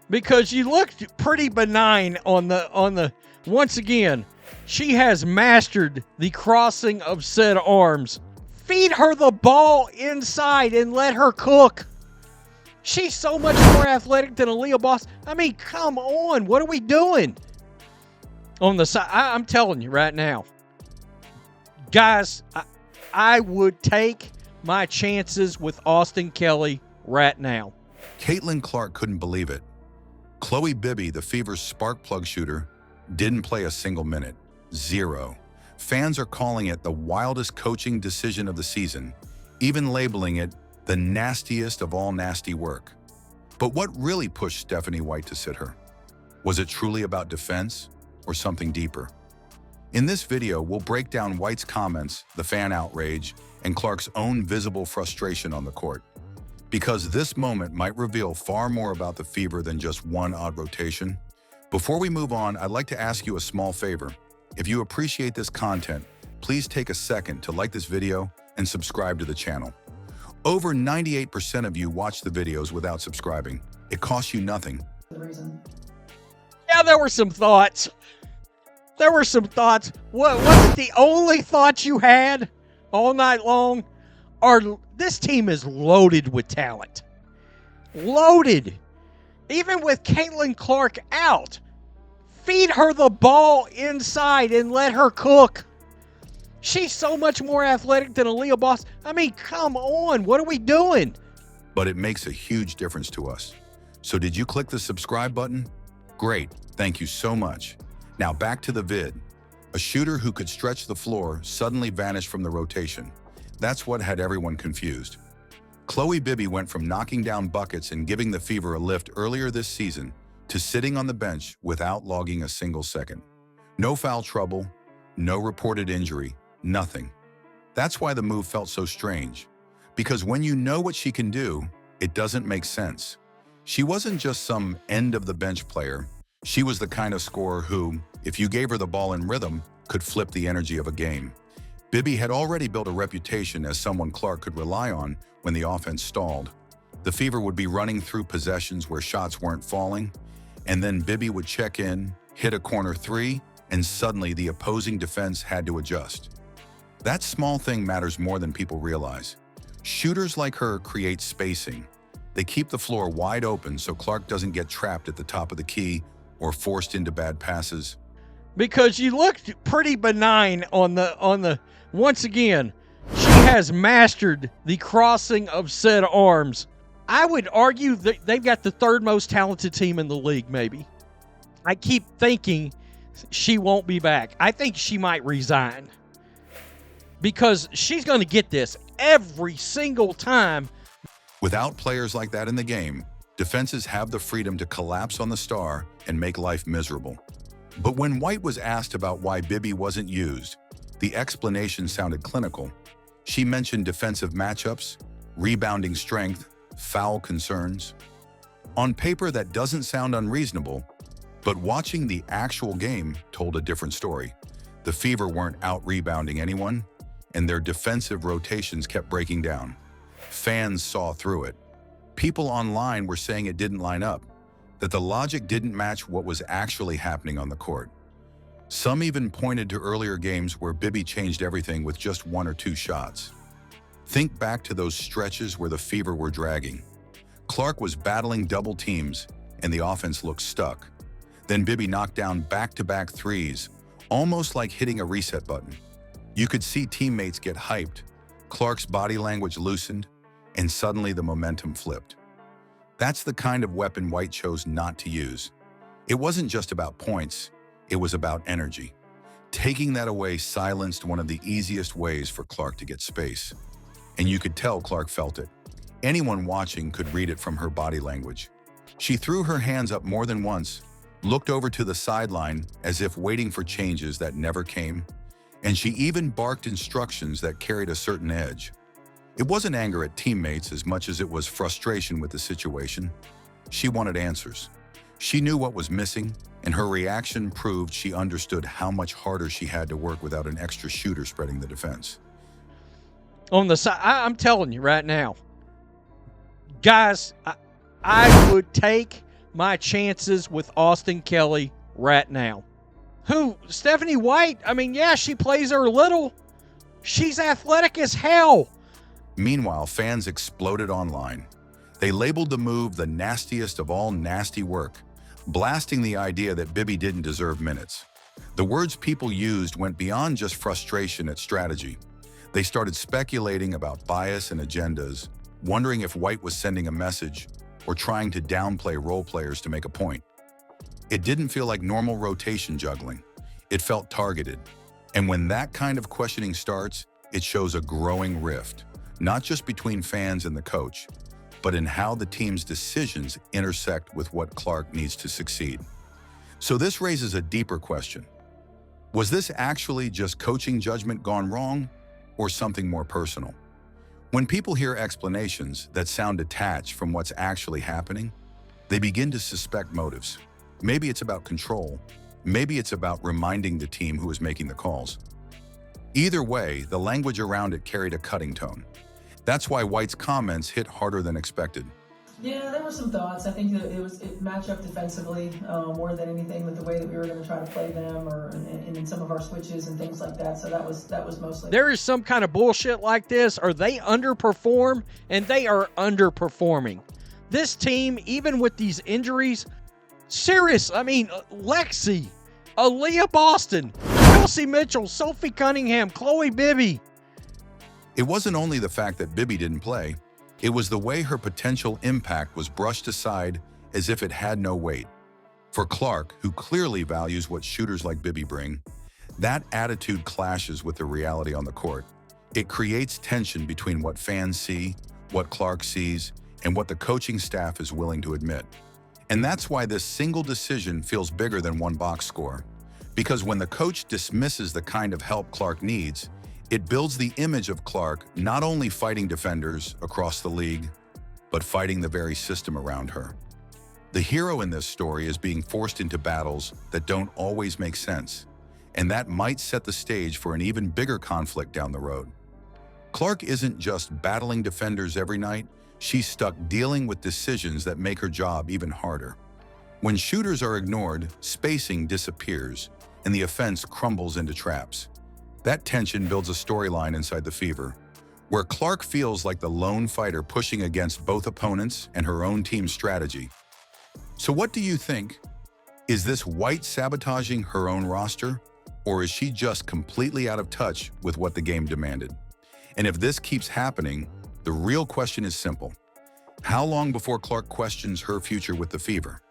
because you looked pretty benign on the once again, she has mastered the crossing of said arms. Feed her the ball inside and let her cook. She's so much more athletic than Aaliyah Boss. I mean, come on. What are we doing? On the side, I'm telling you right now. Guys, I would take my chances with Austin Kelly right now. Caitlin Clark couldn't believe it. Chloe Bibby, the Fever's spark plug shooter, didn't play a single minute. 0. Fans are calling it the wildest coaching decision of the season, even labeling it the nastiest of all nasty work. But what really pushed Stephanie White to sit her? Was it truly about defense or something deeper? In this video, we'll break down White's comments, the fan outrage, and Clark's own visible frustration on the court. Because this moment might reveal far more about the Fever than just one odd rotation. Before we move on, I'd like to ask you a small favor. If you appreciate this content, please take a second to like this video and subscribe to the channel. Over 98% of you watch the videos without subscribing. It costs you nothing. Yeah, there were some thoughts. Was it the only thoughts you had all night long? This team is loaded with talent. Loaded. Even with Caitlin Clark out. Feed her the ball inside and let her cook. She's so much more athletic than Aaliyah Boss. I mean, come on. What are we doing? But it makes a huge difference to us. So did you click the subscribe button? Great. Thank you so much. Now back to the vid. A shooter who could stretch the floor suddenly vanished from the rotation. That's what had everyone confused. Chloe Bibby went from knocking down buckets and giving the Fever a lift earlier this season to sitting on the bench without logging a single second. No foul trouble, no reported injury, nothing. That's why the move felt so strange. Because when you know what she can do, it doesn't make sense. She wasn't just some end-of-the-bench player. She was the kind of scorer who, if you gave her the ball in rhythm, could flip the energy of a game. Bibby had already built a reputation as someone Clark could rely on when the offense stalled. The Fever would be running through possessions where shots weren't falling, and then Bibby would check in, hit a corner three, and suddenly the opposing defense had to adjust. That small thing matters more than people realize. Shooters like her create spacing. They keep the floor wide open so Clark doesn't get trapped at the top of the key or forced into bad passes. Because you looked pretty benign on the once again, she has mastered the crossing of said arms. I would argue that they've got the third most talented team in the league, maybe. I keep thinking she won't be back. I think she might resign. Because she's going to get this every single time. Without players like that in the game, defenses have the freedom to collapse on the star and make life miserable. But when White was asked about why Bibby wasn't used, the explanation sounded clinical. She mentioned defensive matchups, rebounding strength, foul concerns. On paper, that doesn't sound unreasonable, but watching the actual game told a different story. The Fever weren't out-rebounding anyone, and their defensive rotations kept breaking down. Fans saw through it. People online were saying it didn't line up, that the logic didn't match what was actually happening on the court. Some even pointed to earlier games where Bibby changed everything with just 1 or 2 shots. Think back to those stretches where the Fever were dragging. Clark was battling double teams, and the offense looked stuck. Then Bibby knocked down back-to-back threes, almost like hitting a reset button. You could see teammates get hyped, Clark's body language loosened, and suddenly the momentum flipped. That's the kind of weapon White chose not to use. It wasn't just about points, it was about energy. Taking that away silenced one of the easiest ways for Clark to get space. And you could tell Clark felt it. Anyone watching could read it from her body language. She threw her hands up more than once, looked over to the sideline as if waiting for changes that never came, and she even barked instructions that carried a certain edge. It wasn't anger at teammates as much as it was frustration with the situation. She wanted answers. She knew what was missing, and her reaction proved she understood how much harder she had to work without an extra shooter spreading the defense. On the side, I'm telling you right now, guys, I would take my chances with Austin Kelly right now. Who? Stephanie White? I mean, yeah, she plays her little. She's athletic as hell. Meanwhile, fans exploded online. They labeled the move the nastiest of all nasty work, blasting the idea that Bibby didn't deserve minutes. The words people used went beyond just frustration at strategy. They started speculating about bias and agendas, wondering if White was sending a message or trying to downplay role players to make a point. It didn't feel like normal rotation juggling. It felt targeted. And when that kind of questioning starts, it shows a growing rift, not just between fans and the coach, but in how the team's decisions intersect with what Clark needs to succeed. So this raises a deeper question. Was this actually just coaching judgment gone wrong, or something more personal? When people hear explanations that sound detached from what's actually happening, they begin to suspect motives. Maybe it's about control. Maybe it's about reminding the team who is making the calls. Either way, the language around it carried a cutting tone. That's why White's comments hit harder than expected. Yeah, there were some thoughts. I think that it matched up defensively more than anything with the way that we were going to try to play them, or in some of our switches and things like that. So that was mostly. There is some kind of bullshit like this, or they underperform, and they are underperforming. This team, even with these injuries, serious. I mean, Lexi, Aaliyah Boston, Kelsey Mitchell, Sophie Cunningham, Chloe Bibby. It wasn't only the fact that Bibby didn't play, it was the way her potential impact was brushed aside as if it had no weight. For Clark, who clearly values what shooters like Bibby bring, that attitude clashes with the reality on the court. It creates tension between what fans see, what Clark sees, and what the coaching staff is willing to admit. And that's why this single decision feels bigger than one box score. Because when the coach dismisses the kind of help Clark needs, it builds the image of Clark not only fighting defenders across the league, but fighting the very system around her. The hero in this story is being forced into battles that don't always make sense, and that might set the stage for an even bigger conflict down the road. Clark isn't just battling defenders every night, she's stuck dealing with decisions that make her job even harder. When shooters are ignored, spacing disappears, and the offense crumbles into traps. That tension builds a storyline inside the Fever, where Clark feels like the lone fighter pushing against both opponents and her own team's strategy. So what do you think? Is this White sabotaging her own roster, or is she just completely out of touch with what the game demanded? And if this keeps happening, the real question is simple. How long before Clark questions her future with the Fever?